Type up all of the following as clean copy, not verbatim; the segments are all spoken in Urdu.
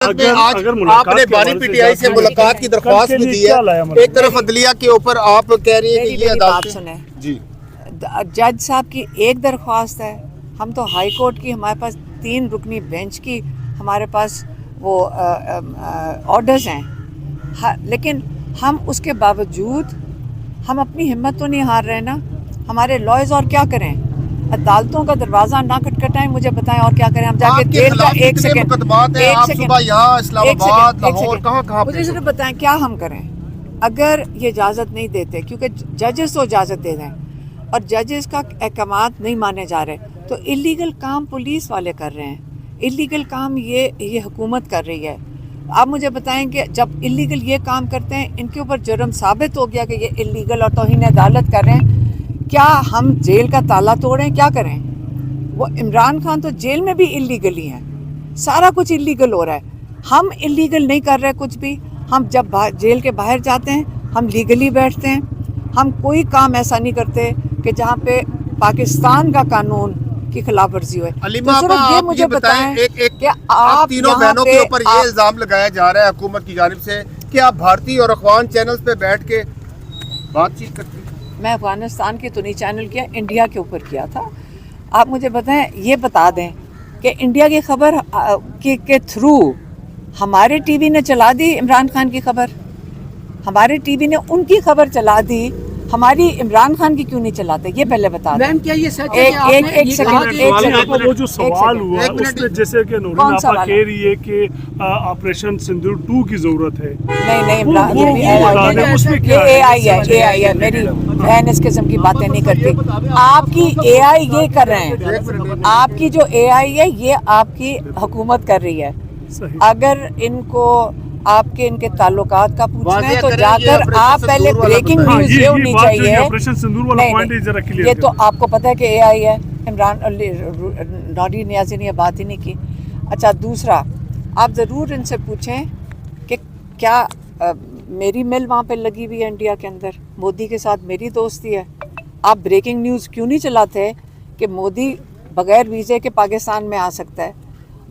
آج آپ نے بانی پی ٹی آئی سے ملاقات کی درخواست بھی دی ہے، ایک طرف عدلیہ کے اوپر آپ کہہ رہی ہیں کہ یہ بات سنیں جی جج صاحب کی ایک درخواست ہے، ہم تو ہائی کورٹ کی ہمارے پاس 3 رکنی بینچ کی ہمارے پاس وہ آرڈرز ہیں، لیکن ہم اس کے باوجود ہم اپنی ہمت تو نہیں ہار رہے نا. ہمارے لائرز اور کیا کریں؟ عدالتوں کا دروازہ نہ کھٹکھٹائیں، مجھے بتائیں اور کیا کریں. ہم جا کے جیل کا ایک سیکنڈ مجھے صرف بتائیں کیا ہم کریں اگر یہ اجازت نہیں دیتے، کیونکہ ججز تو اجازت دے دیں اور ججز کا احکامات نہیں مانے جا رہے، تو اللیگل کام پولیس والے کر رہے ہیں، اللیگل کام یہ حکومت کر رہی ہے. آپ مجھے بتائیں کہ جب اللیگل یہ کام کرتے ہیں، ان کے اوپر جرم ثابت ہو گیا کہ یہ اللیگل اور توہین عدالت کر رہے ہیں، کیا ہم جیل کا تالا توڑیں؟ کیا کریں؟ وہ عمران خان تو جیل میں بھی اللیگل ہی ہیں، سارا کچھ اللیگل ہو رہا ہے. ہم اللیگل نہیں کر رہے کچھ بھی. ہم جب جیل کے باہر جاتے ہیں ہم لیگلی بیٹھتے ہیں. ہم کوئی کام ایسا نہیں کرتے کہ جہاں پہ پاکستان کا قانون کی خلاف ورزی ہوئے. علیمہ آپ مجھے بتائیں کہ آپ تینوں بہنوں کے اوپر یہ الزام لگایا جا رہا ہے حکومت کی جانب سے کہ آپ بھارتی اور افغان چینلز پہ بیٹھ کے بات چیت کرتی ہیں. میں افغانستان کے تو نہیں چینل کیا، انڈیا کے اوپر کیا تھا. آپ مجھے بتائیں، یہ بتا دیں کہ انڈیا کی خبر کے تھرو ہمارے ٹی وی نے چلا دی عمران خان کی خبر، ہمارے ٹی وی نے ان کی خبر چلا دی، ہماری عمران خان کی کیوں نہیں چلاتے؟ یہ پہلے بتا دیں. کیا یہ سچ ہے کہ آپ نے ایک سیکنڈ وہ جو سوال ہوا اس میں جیسے کہ نورین آپا کہہ رہی ہے کہ آپریشن سندور 2 کی ضرورت ہے. نہیں یہ اے آئی ہے، میری بہن اس قسم کی باتیں نہیں کرتی. آپ کی اے آئی یہ کر رہے ہیں، آپ کی جو اے آئی ہے یہ آپ کی حکومت کر رہی ہے. اگر ان کو آپ کے ان کے تعلقات کا پوچھنا ہے تو جا کر آپ پہلے بریکنگ نیوز یہ ہونی چاہیے. یہ تو آپ کو پتہ ہے کہ اے آئی ہے. عمران نوری نیازی نے یہ بات ہی نہیں کی. اچھا دوسرا، آپ ضرور ان سے پوچھیں کہ کیا میری مل وہاں پہ لگی ہوئی ہے انڈیا کے اندر، مودی کے ساتھ میری دوستی ہے. آپ بریکنگ نیوز کیوں نہیں چلاتے کہ مودی بغیر ویزے کے پاکستان میں آ سکتا ہے؟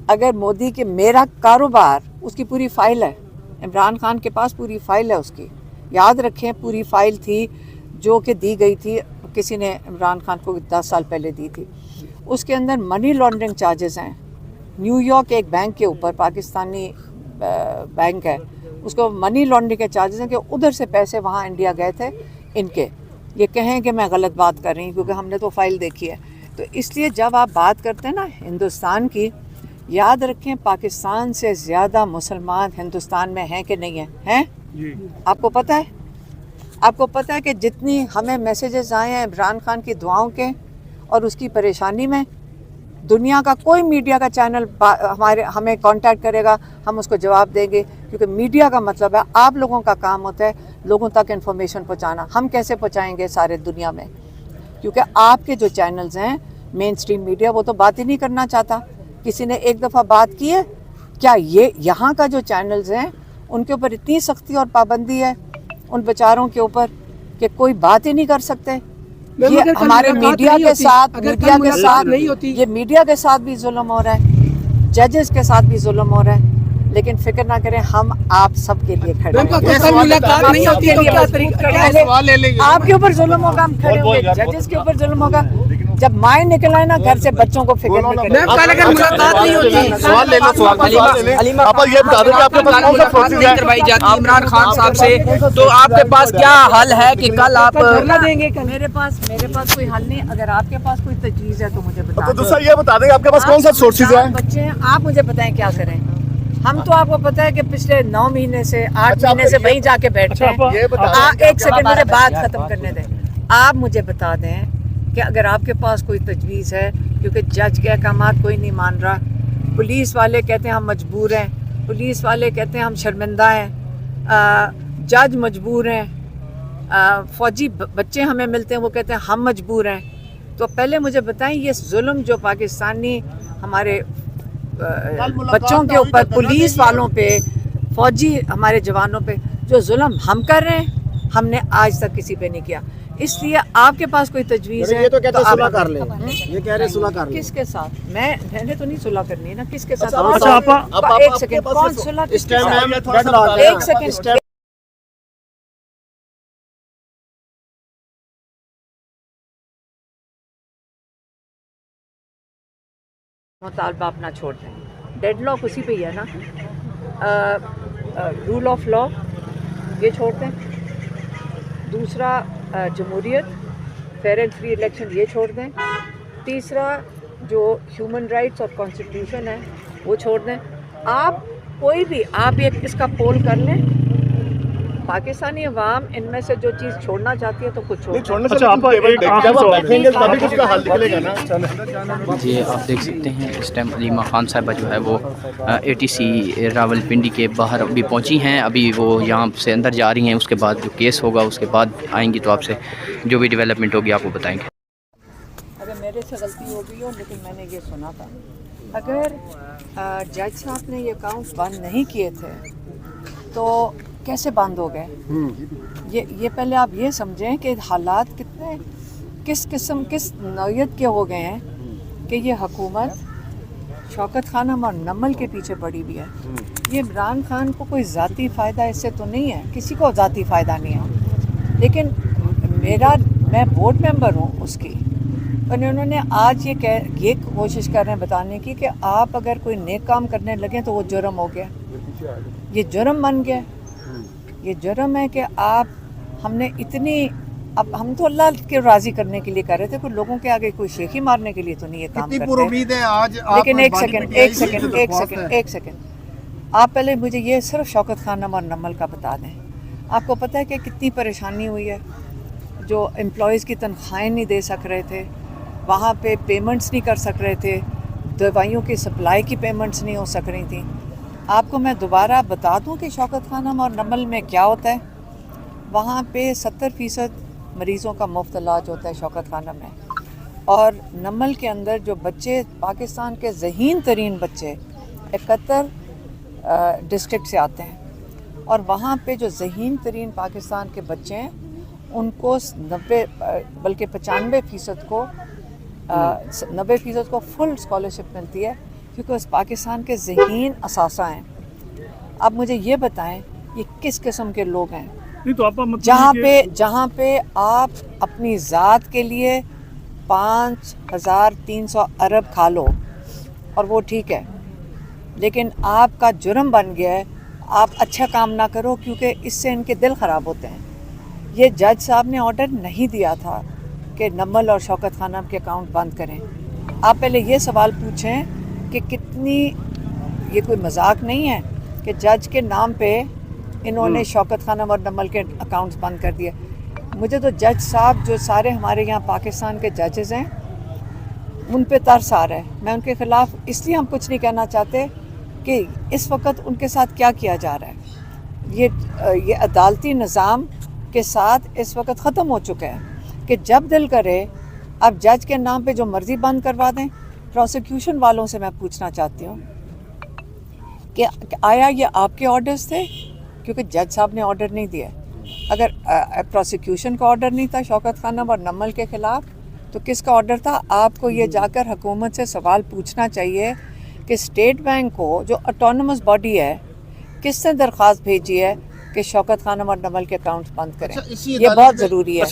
اگر مودی کے میرا کاروبار، اس کی پوری فائل ہے، عمران خان کے پاس پوری فائل ہے اس کی، یاد رکھیں پوری فائل تھی جو کہ دی گئی تھی، کسی نے عمران خان کو 10 سال پہلے دی تھی. اس کے اندر منی لانڈرنگ چارجز ہیں. نیو یارک ایک بینک کے اوپر، پاکستانی بینک ہے، اس کو منی لانڈرنگ کے چارجز ہیں کہ ادھر سے پیسے وہاں انڈیا گئے تھے ان کے. یہ کہیں کہ میں غلط بات کر رہی ہوں کیونکہ ہم نے تو فائل دیکھی ہے. تو اس لیے جب آپ بات کرتے ہیں نا ہندوستان کی، یاد رکھیں پاکستان سے زیادہ مسلمان ہندوستان میں ہیں کہ نہیں ہیں؟ آپ کو پتہ ہے؟ آپ کو پتہ ہے کہ جتنی ہمیں میسیجز آئے ہیں عمران خان کی دعاؤں کے اور اس کی پریشانی میں، دنیا کا کوئی میڈیا کا چینل ہمیں کانٹیکٹ کرے گا، ہم اس کو جواب دیں گے. کیونکہ میڈیا کا مطلب ہے آپ لوگوں کا کام ہوتا ہے لوگوں تک انفارمیشن پہنچانا. ہم کیسے پہنچائیں گے سارے دنیا میں؟ کیونکہ آپ کے جو چینلز ہیں مین سٹریم میڈیا، وہ تو بات ہی نہیں کرنا چاہتا. کسی نے ایک دفعہ بات کی ہے کیا؟ یہ یہاں کا جو چینلز ہیں ان کے اوپر اتنی سختی اور پابندی ہے ان بیچاروں کے اوپر کہ کوئی بات ہی نہیں کر سکتے. یہ ہمارے میڈیا کے ساتھ یہ میڈیا کے ساتھ بھی ظلم ہو رہا ہے، ججز کے ساتھ بھی ظلم ہو رہا ہے. لیکن فکر نہ کریں، ہم آپ سب کے لیے کھڑے ہیں. آپ کے اوپر ظلم ہوگا ہم کھڑے ہوں گے، ججز کے اوپر ظلم ہوگا. جب مائیں نکل آئے نا گھر سے، بچوں کو فکر نہیں کریں. عمران خان صاحب سے تو آپ کے پاس کیا حل ہے کہ کل آپ دیں گے؟ میرے پاس کوئی حل نہیں. اگر آپ کے پاس کوئی تجویز ہے تو مجھے بتا. دوسرا یہ بتا دیں آپ کے پاس کون سا سورسز ہیں؟ بچے ہیں، آپ مجھے بتائیں کیا کریں. ہم تو آپ کو پتہ ہے کہ پچھلے 9 مہینے سے 8 مہینے سے وہیں جا کے بیٹھے ہیں. ایک سیکنڈ مجھے بات ختم کرنے دیں. آپ مجھے بتا دیں کہ اگر آپ کے پاس کوئی تجویز ہے، کیونکہ جج کے احکامات کوئی نہیں مان رہا، پولیس والے کہتے ہیں ہم مجبور ہیں، پولیس والے کہتے ہیں ہم شرمندہ ہیں، جج مجبور ہیں، فوجی بچے ہمیں ملتے ہیں وہ کہتے ہیں ہم مجبور ہیں. تو پہلے مجھے بتائیں یہ ظلم جو پاکستانی ہمارے بچوں کے اوپر، پولیس والوں پہ، فوجی ہمارے جوانوں پہ جو ظلم ہم کر رہے ہیں، ہم نے آج تک کسی پہ نہیں کیا. اس لیے آپ کے پاس کوئی تجویز ہے یہ تو کہتے ہیں آپ صلح کر لیں، یہ کہہ رہے ہیں صلح کر لیں. کس کے ساتھ؟ میں نے تو نہیں صلح کرنی ہے نا. کس کے ساتھ؟ اچھا آپ ایک سیکنڈ، کون صلح کس کے ساتھ؟ ایک سیکنڈ. مطالبہ اپنا چھوڑ دیں. ڈیڈ لاک اسی پہ ہی ہے نا. رول آف لا یہ چھوڑ دیں. دوسرا جمہوریت، فیئر اینڈ فری الیکشن یہ چھوڑ دیں. تیسرا جو ہیومن رائٹس اور کانسٹیٹیوشن ہے وہ چھوڑ دیں. آپ کوئی بھی آپ ایک اس کا پول کر لیں. پاکستانی عوام ان میں سے جو چیز چھوڑنا چاہتی ہے تو کچھ چھوڑ دیں. اچھا آپ ایک آخری جی آپ دیکھ سکتے ہیں اس ٹائم علیمہ خان صاحبہ جو ہے وہ ATC راول پنڈی کے باہر ابھی پہنچی ہیں. ابھی وہ یہاں سے اندر جا رہی ہیں. اس کے بعد جو کیس ہوگا اس کے بعد آئیں گی تو آپ سے جو بھی ڈیولپمنٹ ہوگی آپ کو بتائیں گے. اگر میرے سے غلطی ہو گئی ہو لیکن میں نے یہ سنا تھا. اگر جج صاحب نے یہ اکاؤنٹ بند نہیں کیے تھے تو کیسے بند ہو گئے؟ یہ پہلے آپ یہ سمجھیں کہ حالات کتنے کس قسم کس نوعیت کے ہو گئے ہیں کہ یہ حکومت شوکت خانم اور نمل کے پیچھے پڑی ہوئی ہے. یہ عمران خان کو کوئی ذاتی فائدہ اس سے تو نہیں ہے، کسی کو ذاتی فائدہ نہیں ہے، لیکن میں بورڈ ممبر ہوں اس کی. اور انہوں نے آج یہ کوشش کر رہے ہیں بتانے کی کہ آپ اگر کوئی نیک کام کرنے لگیں تو وہ جرم ہو گیا. یہ جرم بن گیا. یہ جرم ہے کہ ہم نے اتنی اب ہم تو اللہ کے راضی کرنے کے لیے کر رہے تھے، کوئی لوگوں کے آگے کوئی شیخی مارنے کے لیے تو نہیں یہ کام کرتے. لیکن ایک سیکنڈ آپ پہلے مجھے یہ صرف شوکت خانم اور نمل کا بتا دیں. آپ کو پتہ ہے کہ کتنی پریشانی ہوئی ہے. جو امپلائیز کی تنخواہیں نہیں دے سک رہے تھے، وہاں پہ پیمنٹس نہیں کر سک رہے تھے، دوائیوں کی سپلائی کی پیمنٹس نہیں ہو سک رہی تھیں. آپ کو میں دوبارہ بتا دوں کہ شوکت خانم اور نمل میں کیا ہوتا ہے. وہاں پہ 70% مریضوں کا مفت علاج ہوتا ہے شوکت خانم میں. اور نمل کے اندر جو بچے پاکستان کے ذہین ترین بچے 71 ڈسٹرکٹ سے آتے ہیں، اور وہاں پہ جو ذہین ترین پاکستان کے بچے ہیں ان کو 90 بلکہ 95% کو 90% کو فل اسکالرشپ ملتی ہے کیونکہ اس پاکستان کے ذہین اثاثہ ہیں. اب مجھے یہ بتائیں یہ کس قسم کے لوگ ہیں جہاں پہ آپ اپنی ذات کے لیے 5300 ارب کھا لو اور وہ ٹھیک ہے، لیکن آپ کا جرم بن گیا ہے آپ اچھا کام نہ کرو کیونکہ اس سے ان کے دل خراب ہوتے ہیں. یہ جج صاحب نے آرڈر نہیں دیا تھا کہ نمل اور شوکت خانم کے اکاؤنٹ بند کریں. آپ پہلے یہ سوال پوچھیں کہ کتنی یہ کوئی مذاق نہیں ہے کہ جج کے نام پہ انہوں نے شوکت خانم اور نمل کے اکاؤنٹس بند کر دیے. مجھے تو جج صاحب جو سارے ہمارے یہاں پاکستان کے ججز ہیں ان پہ ترس آ رہا ہے. میں ان کے خلاف اس لیے ہم کچھ نہیں کہنا چاہتے کہ اس وقت ان کے ساتھ کیا کیا جا رہا ہے. یہ عدالتی نظام کے ساتھ اس وقت ختم ہو چکا ہے کہ جب دل کرے اب جج کے نام پہ جو مرضی بند کروا دیں. پروسیکیوشن والوں سے میں پوچھنا چاہتی ہوں کہ آیا یہ آپ کے آرڈرز تھے؟ کیونکہ جج صاحب نے آرڈر نہیں دیا. اگر پروسیکیوشن کا آرڈر نہیں تھا شوکت خانم اور نمل کے خلاف تو کس کا آرڈر تھا؟ آپ کو یہ جا کر حکومت سے سوال پوچھنا چاہیے کہ اسٹیٹ بینک کو جو اٹانومس باڈی ہے کس نے درخواست بھیجی ہے کہ شوکت خانم اور نمل کے اکاؤنٹس بند کریں. یہ بہت ضروری ہے.